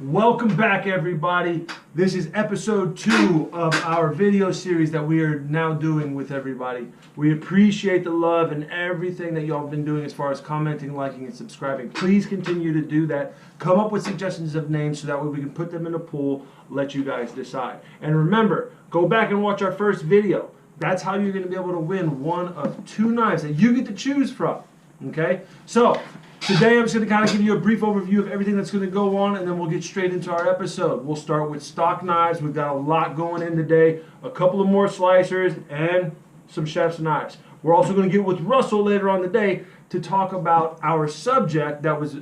Welcome back, everybody. This is episode 2 of our video series that we are now doing with everybody. We appreciate the love and everything that y'all have been doing as far as commenting, liking, and subscribing. Please continue to do that. Come up with suggestions of names so that way we can put them in a pool, let you guys decide. And remember, go back and watch our first video. That's how you're going to be able to win one of 2 knives that you get to choose from. Okay? So, today I'm just going to kind of give you a brief overview of everything that's going to go on, and then we'll get straight into our episode. We'll start with stock knives. We've got a lot going in today. A couple of more slicers and some chef's knives. We're also going to get with Russell later on today to talk about our subject that was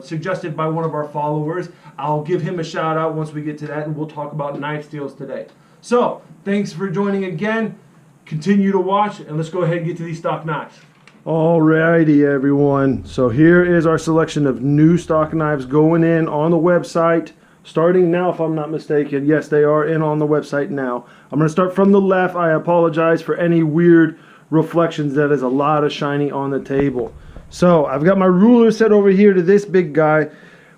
suggested by one of our followers. I'll give him a shout out once we get to that, and we'll talk about knife steals today. So, thanks for joining again. Continue to watch, and let's go ahead and get to these stock knives. Alrighty, everyone. So here is our selection of new stock knives going in on the website. Starting now, if I'm not mistaken. Yes, they are in on the website now. I'm going to start from the left. I apologize for any weird reflections. That is a lot of shiny on the table. So I've got my ruler set over here to this big guy.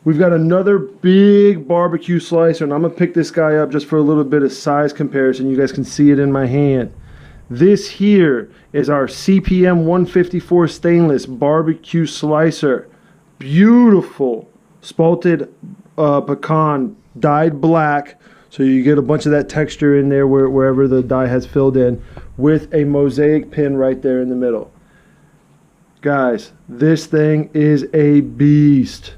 We've got another big barbecue slicer, and I'm going to pick this guy up just for a little bit of size comparison. You guys can see it in my hand. This here is our CPM 154 stainless barbecue slicer. Beautiful spalted pecan dyed black, so you get a bunch of that texture in there wherever the dye has filled in, with a mosaic pin right there in the middle. Guys, this thing is a beast.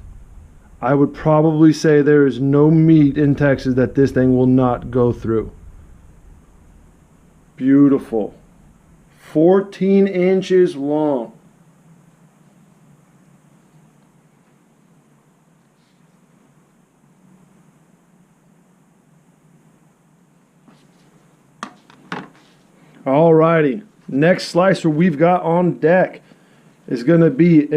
I would probably say there is no meat in Texas that this thing will not go through. Beautiful. 14 inches long. Alrighty. Next slicer we've got on deck is going to be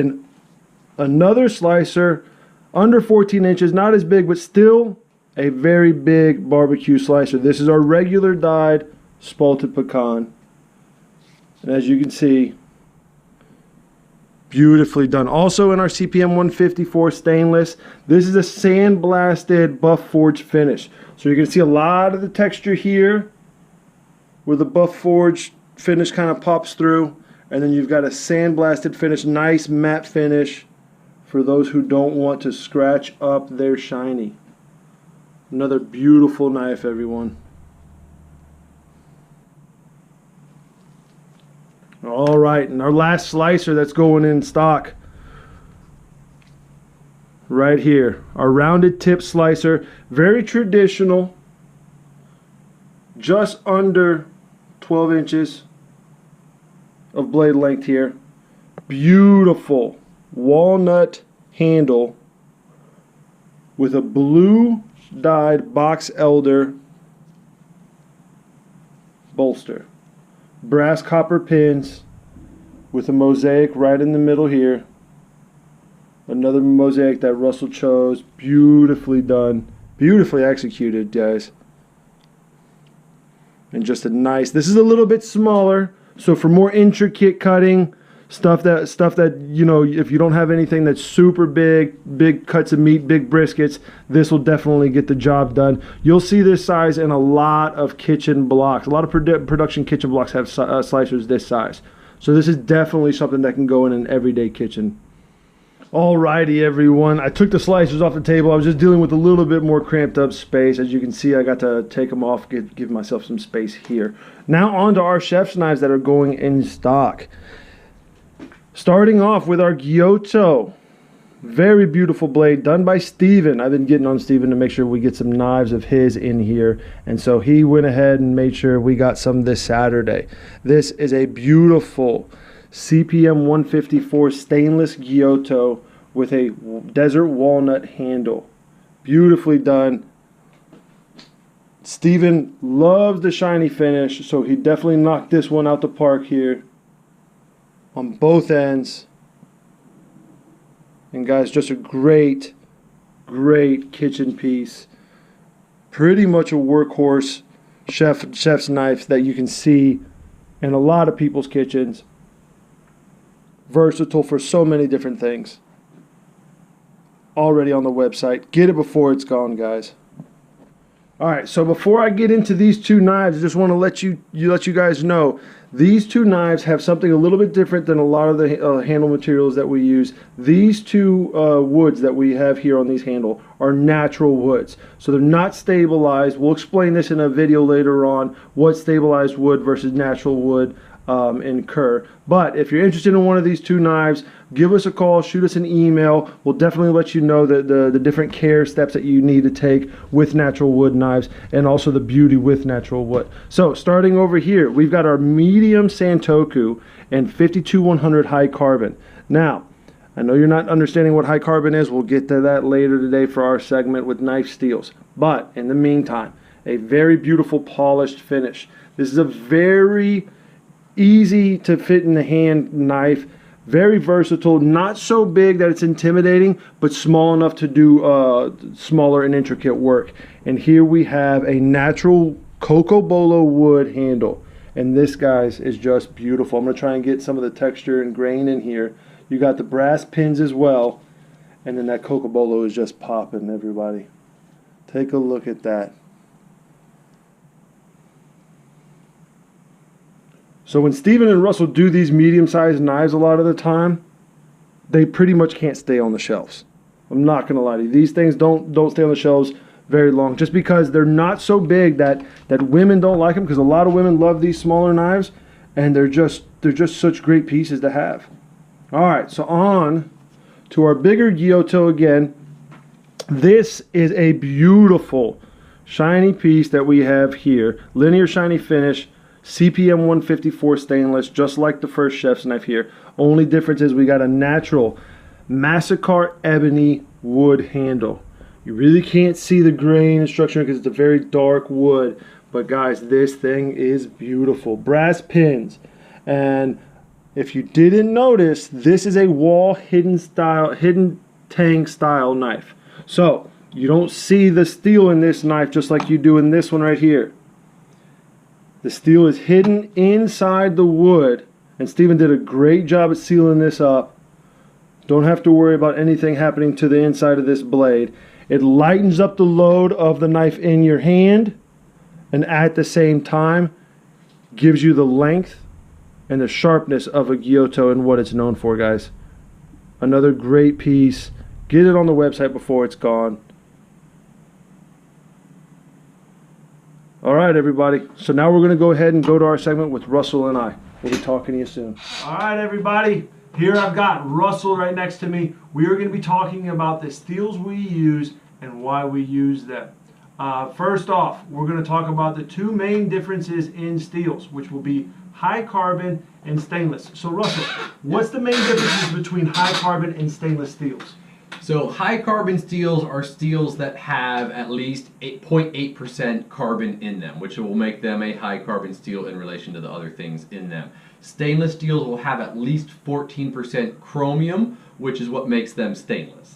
another slicer under 14 inches. Not as big, but still a very big barbecue slicer. This is our regular dyed spalted pecan, and as you can see, beautifully done. Also in our CPM 154 stainless, this is a sandblasted buff forged finish, so you're going to see a lot of the texture here where the buff forged finish kind of pops through, and then you've got a sandblasted finish, nice matte finish for those who don't want to scratch up their shiny. Another beautiful knife, everyone. All right, and our last slicer that's going in stock right here, our rounded tip slicer, very traditional, just under 12 inches of blade length here. Beautiful walnut handle with a blue dyed box elder bolster. Brass copper pins with a mosaic right in the middle here. Another mosaic that Russell chose. Beautifully done. Beautifully executed, guys. And just a nice, this is a little bit smaller, so for more intricate cutting, stuff that you know, if you don't have anything that's super big cuts of meat, big briskets, this will definitely get the job done. You'll see this size in a lot of kitchen blocks. A lot of production kitchen blocks have slicers this size. So this is definitely something that can go in an everyday kitchen. Alrighty, everyone. I took the slicers off the table. I was just dealing with a little bit more cramped up space. As you can see, I got to take them off, give myself some space here. Now on to our chef's knives that are going in stock. Starting off with our E02. Very beautiful blade done by Steven. I've been getting on Steven to make sure we get some knives of his in here, and so he went ahead and made sure we got some this Saturday. This is a beautiful CPM 154 stainless E02 with a desert walnut handle. Beautifully done. Steven loves the shiny finish, so he definitely knocked this one out the park here on both ends. And guys, just a great kitchen piece. Pretty much a workhorse chef's knife that you can see in a lot of people's kitchens. Versatile for so many different things. already on the website. Get it before it's gone, guys. All right, so before I get into these two knives, I just want to let you guys know these two knives have something a little bit different than a lot of the handle materials that we use. These two woods that we have here on these handle are natural woods, so they're not stabilized. We'll explain this in a video later on, what stabilized wood versus natural wood incur. But if you're interested in one of these two knives, give us a call, shoot us an email. We'll definitely let you know the different care steps that you need to take with natural wood knives, and also the beauty with natural wood. So starting over here, we've got our medium Santoku and 52-100 high carbon. Now, I know you're not understanding what high carbon is. We'll get to that later today for our segment with knife steels. But in the meantime, a very beautiful polished finish. This is a very easy to fit in the hand knife, very versatile, not so big that it's intimidating, but small enough to do smaller and intricate work. And here we have a natural Cocobolo wood handle, and this, guys, is just beautiful. I'm going to try and get some of the texture and grain in here. You got the brass pins as well, and then that Cocobolo is just popping, everybody. Take a look at that. So when Steven and Russell do these medium-sized knives a lot of the time, they pretty much can't stay on the shelves. I'm not going to lie to you. These things don't stay on the shelves very long, just because they're not so big that women don't like them, because a lot of women love these smaller knives, and they're just such great pieces to have. All right, so on to our bigger E02 again. This is a beautiful shiny piece that we have here. Linear shiny finish. CPM 154 stainless, just like the first chef's knife here. Only difference is we got a natural Massacre ebony wood handle. You really can't see the grain and structure because it's a very dark wood. But guys, this thing is beautiful. Brass pins. And if you didn't notice, this is a wall hidden tang style knife. So you don't see the steel in this knife just like you do in this one right here. The steel is hidden inside the wood, and Steven did a great job at sealing this up. Don't have to worry about anything happening to the inside of this blade. It lightens up the load of the knife in your hand, and at the same time gives you the length and the sharpness of a E02 and what it's known for, guys. Another great piece. Get it on the website before it's gone. All right, everybody. So now we're going to go ahead and go to our segment with Russell and I. We'll be talking to you soon. All right, everybody. Here I've got Russell right next to me. We are going to be talking about the steels we use and why we use them. First off, we're going to talk about the two main differences in steels, which will be high carbon and stainless. So Russell, what's the main differences between high carbon and stainless steels? So high carbon steels are steels that have at least 0.8% carbon in them, which will make them a high carbon steel in relation to the other things in them. Stainless steels will have at least 14% chromium, which is what makes them stainless.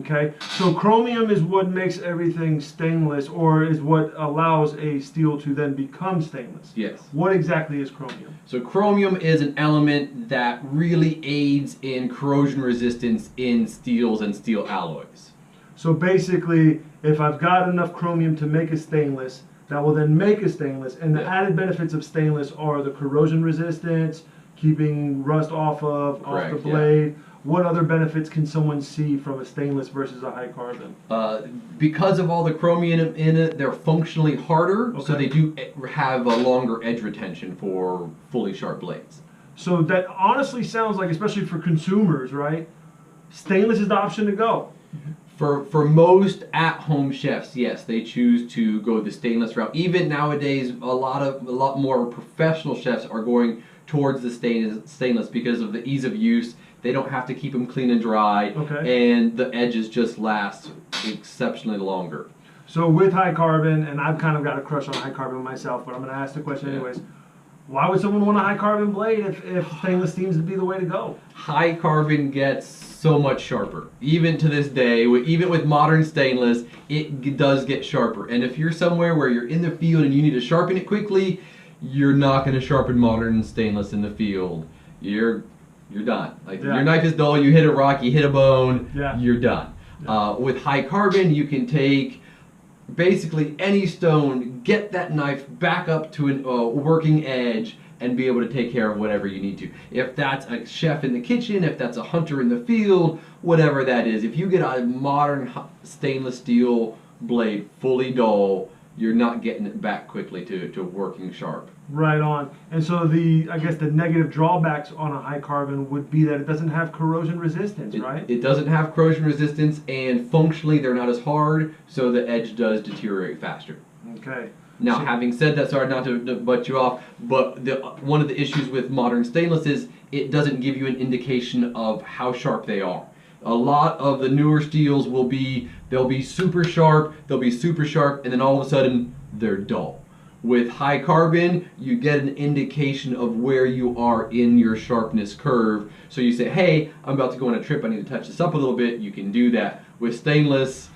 Okay, so chromium is what makes everything stainless, or is what allows a steel to then become stainless. Yes. What exactly is chromium? So chromium is an element that really aids in corrosion resistance in steels and steel alloys. So basically, if I've got enough chromium to make a stainless, that will then make a stainless, and the added benefits of stainless are the corrosion resistance, keeping rust off the blade. Yeah. What other benefits can someone see from a stainless versus a high carbon? Because of all the chromium in it, they're functionally harder, so they do have a longer edge retention for fully sharp blades. So that honestly sounds like, especially for consumers, right? Stainless is the option to go. For most at-home chefs, yes, they choose to go the stainless route. Even nowadays, a lot more professional chefs are going towards the stainless because of the ease of use. They don't have to keep them clean and dry, and the edges just last exceptionally longer. So with high carbon, and I've kind of got a crush on high carbon myself, but I'm going to ask the question anyways. Why would someone want a high carbon blade if stainless seems to be the way to go? High carbon gets so much sharper. Even to this day, even with modern stainless, it does get sharper. And if you're somewhere where you're in the field and you need to sharpen it quickly, you're not going to sharpen modern stainless in the field. You're done. Like your knife is dull, you hit a rock, you hit a bone, you're done. With high carbon, you can take basically any stone, get that knife back up to a working edge, and be able to take care of whatever you need to. If that's a chef in the kitchen, if that's a hunter in the field, whatever that is. If you get a modern stainless steel blade fully dull, you're not getting it back quickly to working sharp. Right on. And so I guess the negative drawbacks on a high carbon would be that it doesn't have corrosion resistance, right? It doesn't have corrosion resistance, and functionally they're not as hard, so the edge does deteriorate faster. Okay. Now, having said that, sorry not to butt you off, but one of the issues with modern stainless is it doesn't give you an indication of how sharp they are. A lot of the newer steels they'll be super sharp, and then all of a sudden they're dull. With high carbon, you get an indication of where you are in your sharpness curve. So you say, hey, I'm about to go on a trip, I need to touch this up a little bit. You can do that. With stainless,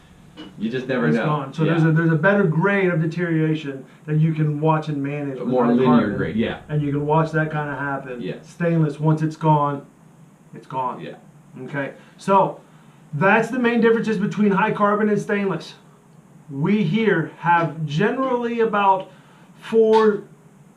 you just never know. Gone. So there's a better grade of deterioration that you can watch and manage. A more linear grade, yeah. And you can watch that kind of happen. Yeah. Stainless, once it's gone, it's gone. Yeah. Okay. So that's the main differences between high carbon and stainless. We here have generally about 4,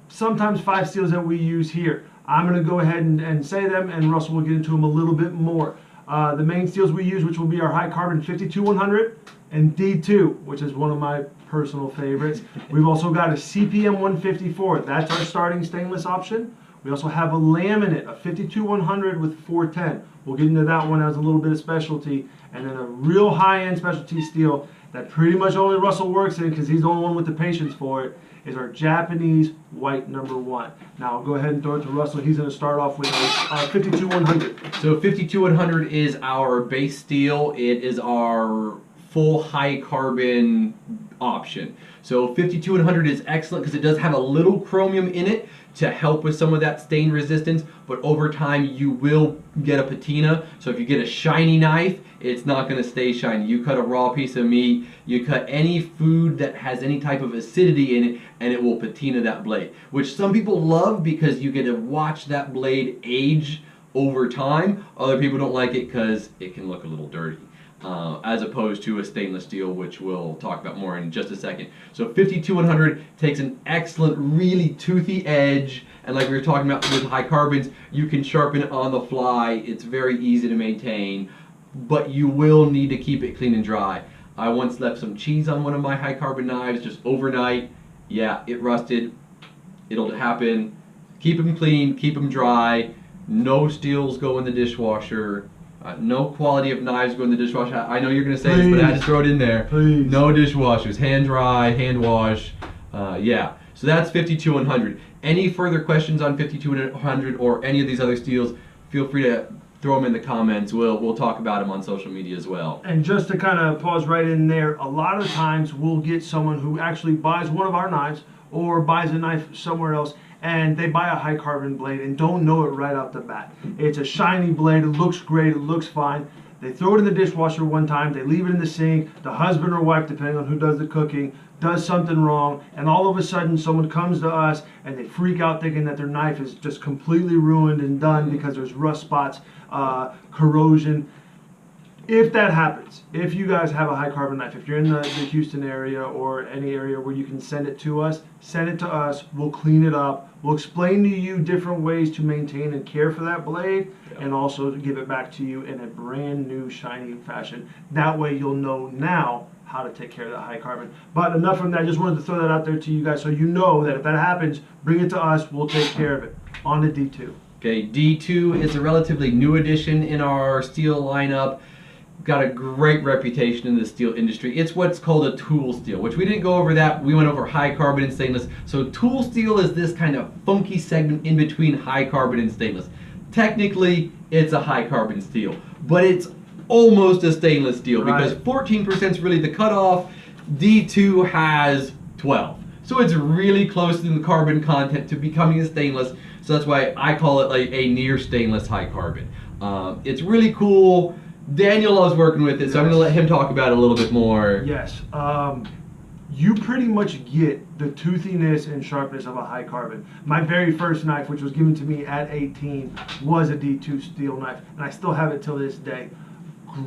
sometimes 5 steels that we use here. I'm going to go ahead and say them, and Russell will get into them a little bit more. The main steels we use, which will be our high carbon 52100 and D2, which is one of my personal favorites. We've also got a CPM 154. That's our starting stainless option. We also have a laminate, a 52100 with 410. We'll get into that one as a little bit of specialty. And then a real high-end specialty steel that pretty much only Russell works in, because he's the only one with the patience for it, is our Japanese white #1. Now I'll go ahead and throw it to Russell. He's going to start off with our 52100. So 52100 is our base steel. It is our full high carbon option. So 52100 is excellent because it does have a little chromium in it to help with some of that stain resistance, but over time you will get a patina. So if you get a shiny knife, it's not going to stay shiny. You cut a raw piece of meat, you cut any food that has any type of acidity in it, and it will patina that blade, which some people love because you get to watch that blade age over time. Other people don't like it because it can look a little dirty. As opposed to a stainless steel, which we'll talk about more in just a second. So 52100 takes an excellent, really toothy edge, and like we were talking about with high carbons, you can sharpen it on the fly. It's very easy to maintain, but you will need to keep it clean and dry. I once left some cheese on one of my high carbon knives just overnight. Yeah, it rusted. It'll happen. Keep them clean, keep them dry. No steels go in the dishwasher. No quality of knives go in the dishwasher. I know you're going to say this, but I had to throw it in there. Please. No dishwashers. Hand dry, hand wash. Yeah. So that's 52100. Any further questions on 52100 or any of these other steels, feel free to throw them in the comments. We'll talk about them on social media as well. And just to kind of pause right in there, a lot of times we'll get someone who actually buys one of our knives or buys a knife somewhere else, and they buy a high carbon blade and don't know it right off the bat. It's a shiny blade, it looks great, it looks fine. They throw it in the dishwasher one time, they leave it in the sink, the husband or wife, depending on who does the cooking, does something wrong, and all of a sudden someone comes to us and they freak out thinking that their knife is just completely ruined and done because there's rust spots, corrosion. If that happens, if you guys have a high carbon knife, if you're in the Houston area or any area where you can send it to us, we'll clean it up, we'll explain to you different ways to maintain and care for that blade, and also to give it back to you in a brand new shiny fashion. That way you'll know now how to take care of that high carbon. But enough from that, I just wanted to throw that out there to you guys so you know that if that happens, bring it to us, we'll take care of it. On to D2. Okay, D2 is a relatively new addition in our steel lineup. Got a great reputation in the steel industry. It's what's called a tool steel, which we didn't go over that. We went over high carbon and stainless. So tool steel is this kind of funky segment in between high carbon and stainless. Technically, it's a high carbon steel, but it's almost a stainless steel because 14% is really the cutoff. D2 has 12. So it's really close in the carbon content to becoming a stainless. So that's why I call it like a near stainless high carbon. It's really cool. Daniel loves working with it, so I'm going to let him talk about it a little bit more. Yes. You pretty much get the toothiness and sharpness of a high carbon. My very first knife, which was given to me at 18, was a D2 steel knife, and I still have it till this day.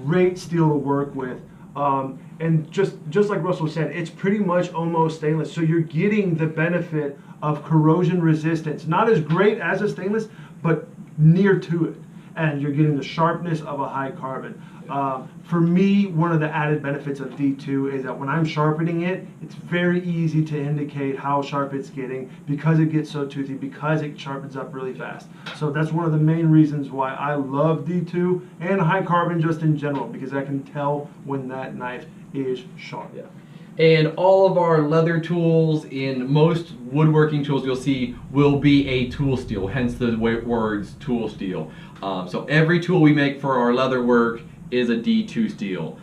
great steel to work with. And just like Russell said, it's pretty much almost stainless. So you're getting the benefit of corrosion resistance. Not as great as a stainless, but near to it. And you're getting the sharpness of a high carbon. For me, one of the added benefits of D2 is that when I'm sharpening it, it's very easy to indicate how sharp it's getting because it gets so toothy, because it sharpens up really fast. So that's one of the main reasons why I love D2 and high carbon just in general, because I can tell when that knife is sharp. Yeah. And all of our leather tools, in most woodworking tools you'll see, will be a tool steel, hence the words tool steel. So every tool we make for our leather work is a D2 steel.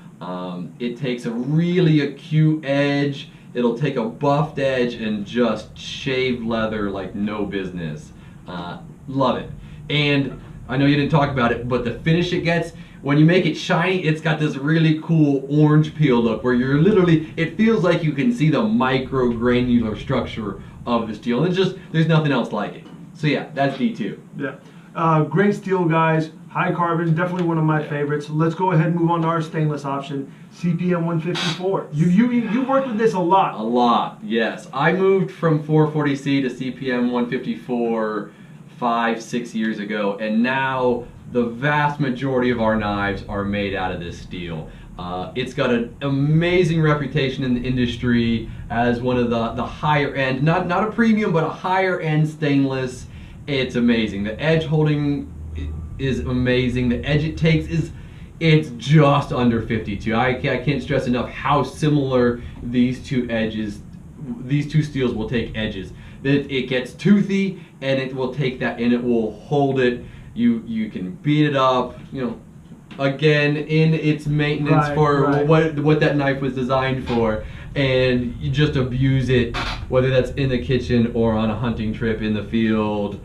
It takes a really acute edge, it'll take a buffed edge and just shave leather like no business. Love it. And I know you didn't talk about it, but the finish it gets, when you make it shiny, it's got this really cool orange peel look where you're literally, it feels like you can see the micro granular structure of the steel. And it's just, there's nothing else like it. So yeah, that's D2. Yeah. Great steel, guys. High carbon, definitely one of my favorites. Let's go ahead and move on to our stainless option, CPM 154. You worked with this a lot. A lot, yes. I moved from 440C to CPM 154 5-6 years ago, and now the vast majority of our knives are made out of this steel. It's got an amazing reputation in the industry as one of the higher end, not a premium, but a higher end stainless. It's amazing. The edge holding is amazing. The edge it takes it's just under 52. I can't stress enough how similar these two steels will take edges. It gets toothy and it will take that and it will hold it. You can beat it up, again in its maintenance what that knife was designed for, and you just abuse it, whether that's in the kitchen or on a hunting trip in the field,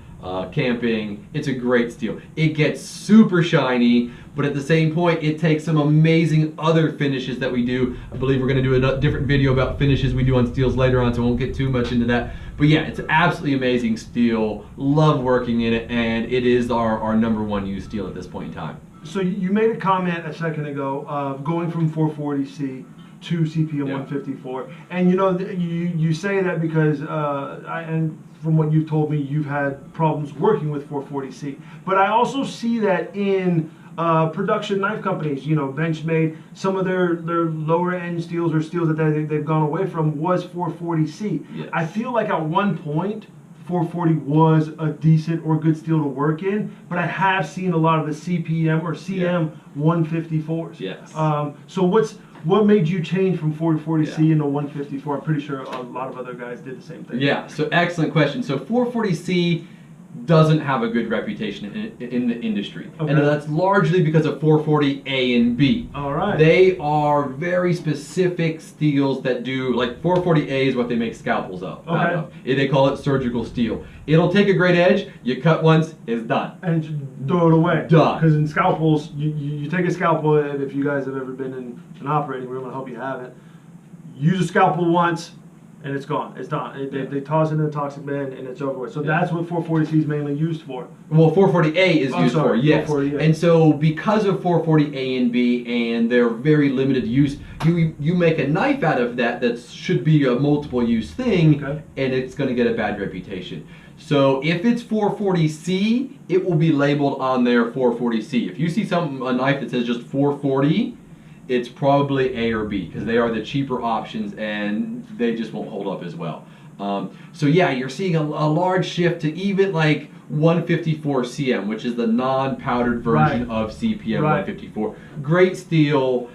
camping. It's a great steel. It gets super shiny, but at the same point it takes some amazing other finishes that we do. I believe we're going to do a different video about finishes we do on steels later on, so I won't get too much into that. But yeah, it's absolutely amazing steel. Love working in it, and it is our number one used steel at this point in time. So you made a comment a second ago of going from 440C to CPM 154, and you say that because and from what you've told me, you've had problems working with 440C. But I also see that in production knife companies, Benchmade, some of their lower end steels or steels that they've gone away from was 440C. Yes. I feel like at one point 440 was a decent or good steel to work in, but I have seen a lot of the CPM or CM 154s. Yes. So what made you change from 440C into 154? I'm pretty sure a lot of other guys did the same thing. Yeah, so excellent question. So 440C doesn't have a good reputation in the industry. Okay. And that's largely because of 440A and B. All right. They are very specific steels that do, like 440A is what they make scalpels out of. They call it surgical steel. It'll take a great edge, you cut once, it's done. And you throw it away. Done. Because in scalpels, you take a scalpel, and if you guys have ever been in an operating room, I hope you haven't, use a scalpel once, and it's gone. It's done. They toss it in the toxic bin, and it's over with. So that's what 440C is mainly used for. Well, 440A is used for, yes. 440A. And so because of 440A and B and their very limited use, you make a knife out of that should be a multiple use thing, and it's going to get a bad reputation. So if it's 440C, it will be labeled on there 440C. If you see a knife that says just 440, it's probably A or B, because they are the cheaper options and they just won't hold up as well. So yeah, you're seeing a large shift to even like 154 CM, which is the non-powdered version of CPM 154. Great steel.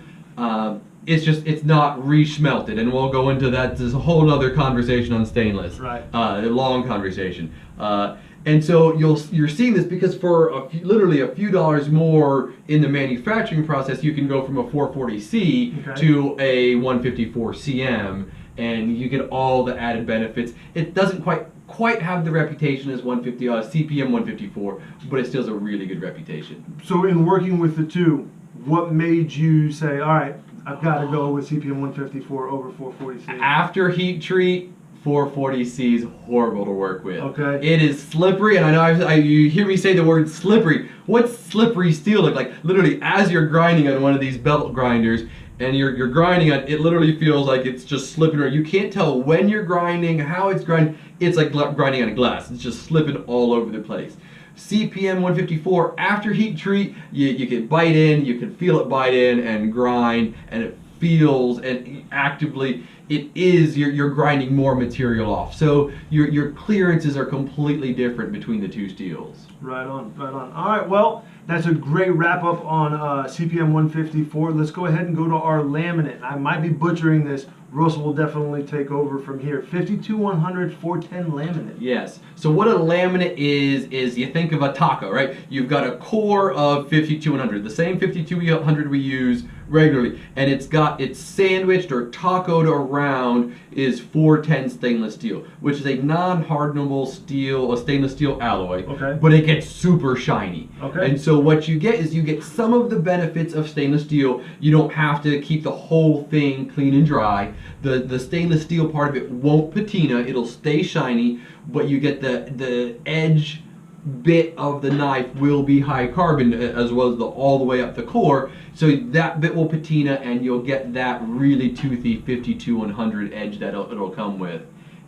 It's not re-smelted, and we'll go into that. There's a whole other conversation on stainless. A long conversation. And so you're seeing this because for literally a few dollars more in the manufacturing process, you can go from a 440C to a 154 CM, and you get all the added benefits. It doesn't quite have the reputation as CPM 154, but it still has a really good reputation. So in working with the two, what made you say, all right, I've got to go with CPM 154 over 440C? After heat treat, 440C is horrible to work with. Okay. It is slippery, and I know you hear me say the word slippery. What's slippery steel look like? Literally, as you're grinding on one of these belt grinders, and you're grinding on it, literally feels like it's just slipping around. You can't tell when you're grinding, how it's grinding. It's like grinding on a glass. It's just slipping all over the place. CPM 154, after heat treat, you can bite in, you can feel it bite in and grind, and it feels and actively you're grinding more material off. So your clearances are completely different between the two steels. Right on, right on. All right, well, that's a great wrap up on CPM 154. Let's go ahead and go to our laminate. I might be butchering this. Russell will definitely take over from here. 52100 410 laminate. Yes. So what a laminate is you think of a taco, right? You've got a core of 52100, the same 5200 we use regularly, and it's sandwiched or tacoed around is 410 stainless steel, which is a non-hardenable steel, a stainless steel alloy. Okay. But it gets super shiny. Okay. And so what you get is you get some of the benefits of stainless steel. You don't have to keep the whole thing clean and dry. The stainless steel part of it won't patina. It'll stay shiny, but you get the edge bit of the knife will be high carbon, as well as all the way up the core, so that bit will patina and you'll get that really toothy 52100 edge that it'll come with.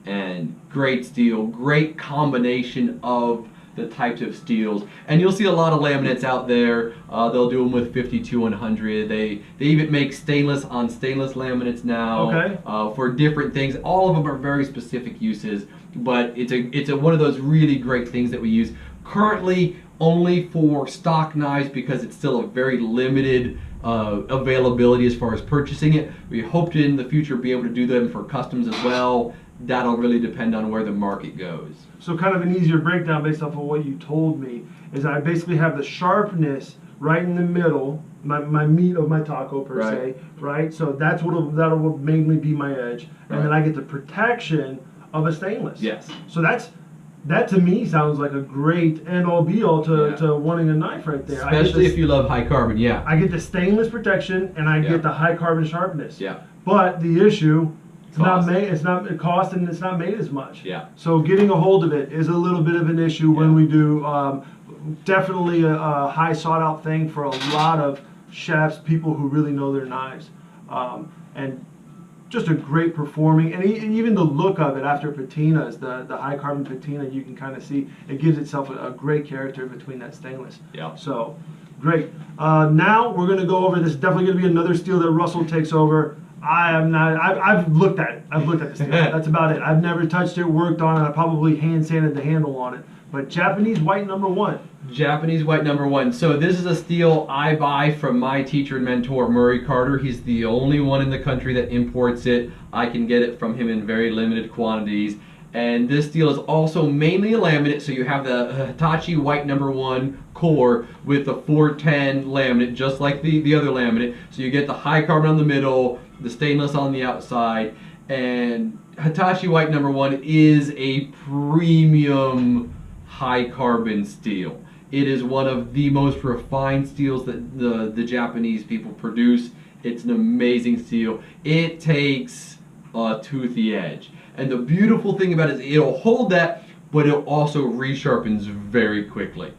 And great steel, great combination of the types of steels, and you'll see a lot of laminates out there. They'll do them with 52100. They even make stainless on stainless laminates now. Okay. For different things. All of them are very specific uses, but it's one of those really great things that we use currently only for stock knives because it's still a very limited availability as far as purchasing it. We hope to in the future be able to do them for customs as well. That'll really depend on where the market goes. So kind of an easier breakdown based off of what you told me is I basically have the sharpness right in the middle, my meat of my taco per se, right? So that'll mainly be my edge, and then I get the protection of a stainless. Yes. So that to me sounds like a great end all be all to wanting a knife right there. Especially if you love high carbon, yeah. I get the stainless protection and I get the high carbon sharpness. Yeah. But the issue, it's Cost. not made. It's not it cost and it's not made as much. Yeah. So getting a hold of it is a little bit of an issue when we do. Definitely a high sought out thing for a lot of chefs, people who really know their knives, and just a great performing, and even the look of it after patinas, the high carbon patina, you can kind of see it gives itself a great character between that stainless. Yeah. So great. Now we're going to go over this. Definitely going to be another steel that Russell takes over. I am not. I've looked at it. I've looked at the steel. That's about it. I've never touched it, worked on it. I probably hand sanded the handle on it. But Japanese white #1. Japanese white #1. So this is a steel I buy from my teacher and mentor, Murray Carter. He's the only one in the country that imports it. I can get it from him in very limited quantities. And this steel is also mainly a laminate, so you have the Hitachi white #1 core with the 410 laminate, just like the other laminate. So you get the high carbon on the middle, the stainless on the outside, and Hitachi white #1 is a premium high carbon steel. It is one of the most refined steels that the Japanese people produce. It's an amazing steel. It takes a toothy edge. And the beautiful thing about it is it'll hold that, but it also resharpens very quickly.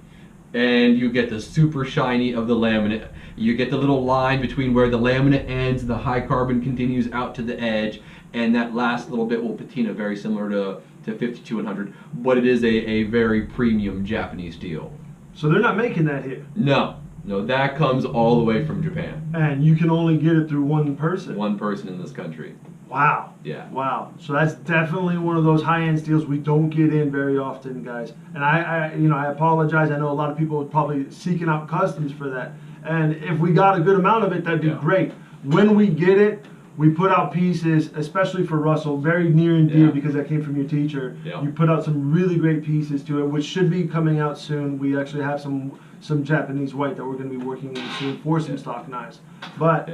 And you get the super shiny of the laminate. You get the little line between where the laminate ends, the high carbon continues out to the edge, and that last little bit will patina very similar to 52100, but it is a very premium Japanese steel. So they're not making that here. No, that comes all the way from Japan. And you can only get it through one person. One person in this country. Wow. Yeah. Wow. So that's definitely one of those high-end steels we don't get in very often, guys. And I apologize. I know a lot of people are probably seeking out customs for that. And if we got a good amount of it, that'd be great. When we get it, we put out pieces, especially for Russell, very near and dear because that came from your teacher. Yeah. You put out some really great pieces to it, which should be coming out soon. We actually have some Japanese white that we're going to be working in soon for some stock knives. But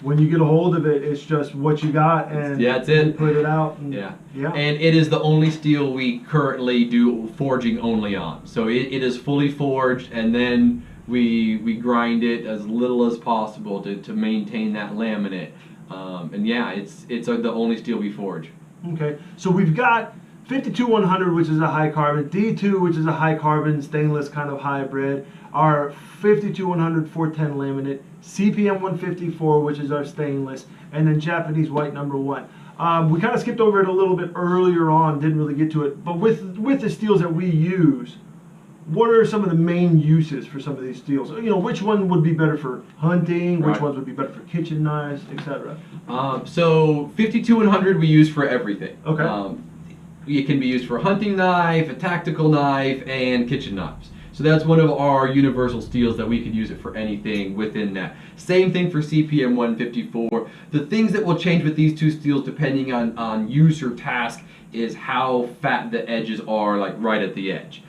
when you get a hold of it, it's just what you got, and that's it. you put it out. And, And it is the only steel we currently do forging only on. So it is fully forged, and then we grind it as little as possible to maintain that laminate. And it's the only steel we forge. Okay, so we've got 52-100, which is a high carbon, D2, which is a high carbon stainless kind of hybrid, our 52-100 410 laminate, CPM 154, which is our stainless, and then Japanese white number 1. We kind of skipped over it a little bit earlier on, didn't really get to it, but with the steels that we use, what are some of the main uses for some of these steels? You know, which one would be better for hunting, which ones would be better for kitchen knives, etc. So 52-100 we use for everything. Okay. It can be used for a hunting knife, a tactical knife, and kitchen knives. So that's one of our universal steels that we could use it for anything within that. Same thing for CPM 154. The things that will change with these two steels depending on use or task is how fat the edges are, like right at the edge.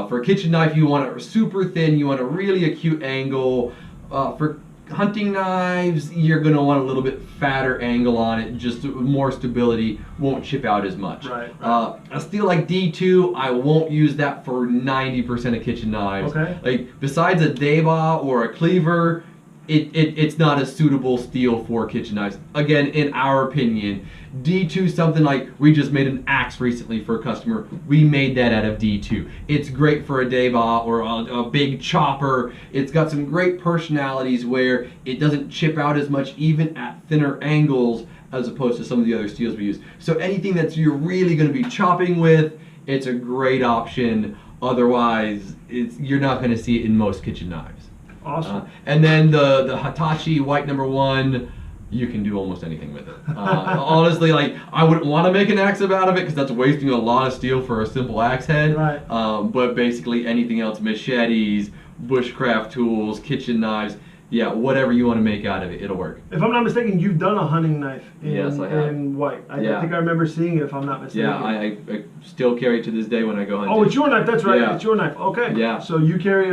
For a kitchen knife, you want it super thin, you want a really acute angle. For hunting knives, you're going to want a little bit fatter angle on it, just more stability, won't chip out as much. Right. A steel like D2, I won't use that for 90% of kitchen knives. Okay. Like, besides a Deba or a cleaver, it's not a suitable steel for kitchen knives. Again, in our opinion, D2, something like, we just made an axe recently for a customer. We made that out of D2. It's great for a Deba or a big chopper. It's got some great personalities where it doesn't chip out as much even at thinner angles as opposed to some of the other steels we use. So anything that you're really going to be chopping with, it's a great option. Otherwise, you're not going to see it in most kitchen knives. Awesome. And then the Hitachi white number 1, you can do almost anything with it. Honestly, like, I wouldn't want to make an axe out of it because that's wasting a lot of steel for a simple axe head. Right. But basically anything else, machetes, bushcraft tools, kitchen knives, yeah, whatever you want to make out of it, it'll work. If I'm not mistaken, you've done a hunting knife Yes, I have. in white. I Yeah. think I remember seeing it, if I'm not mistaken. Yeah, I still carry it to this day when I go hunting. Oh, it's your knife. That's right. Yeah. It's your knife. Okay. Yeah. So you carry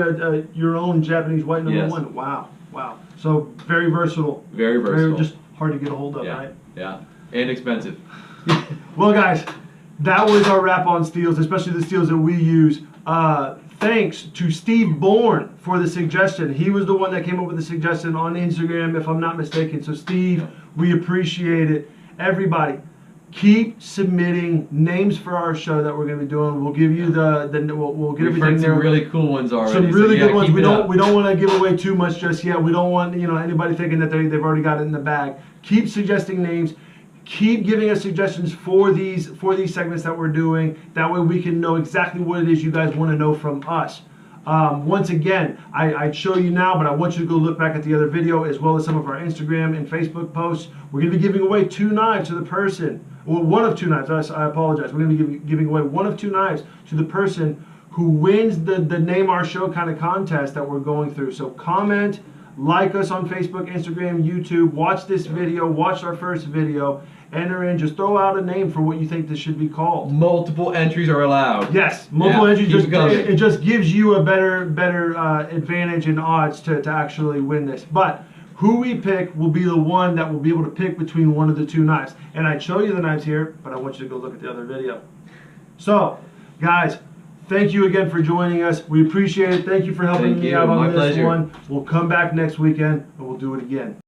your own Japanese white number Yes. 1. Wow. Wow. So very versatile. Very versatile. Just hard to get a hold of, Yeah, right? yeah, and expensive. Well, guys, that was our wrap on steels, especially the steels that we use. Thanks to Steve Bourne for the suggestion. He was the one that came up with the suggestion on Instagram, if I'm not mistaken. So, Steve, we appreciate it. Everybody, keep submitting names for our show that we're going to be doing. We'll give you we'll get We've everything heard some there. really cool ones already. Some really so yeah, good ones. keep We it don't up. want to give away too much just yet. We don't want anybody thinking that they've already got it in the bag. Keep suggesting names. Keep giving us suggestions for these segments that we're doing. That way we can know exactly what it is you guys want to know from us. Once again, I'd show you now, but I want you to go look back at the other video as well as some of our Instagram and Facebook posts. We're going to be giving away 2 knives to the person, or one of 2 knives. I apologize. We're going to be giving away 1 of 2 knives to the person who wins the Name Our Show kind of contest that we're going through. So comment, like us on Facebook, Instagram, YouTube, watch this video, watch our first video, enter in, just throw out a name for what you think this should be called. Multiple entries are allowed. Yes, multiple entries. keep it coming. It just gives you a better advantage and odds to actually win this. But who we pick will be the one that will be able to pick between one of the 2 knives. And I'd show you the knives here, but I want you to go look at the other video. So, guys, thank you again for joining us. We appreciate it. Thank you for helping me out on My this pleasure. one. We'll come back next weekend and we'll do it again.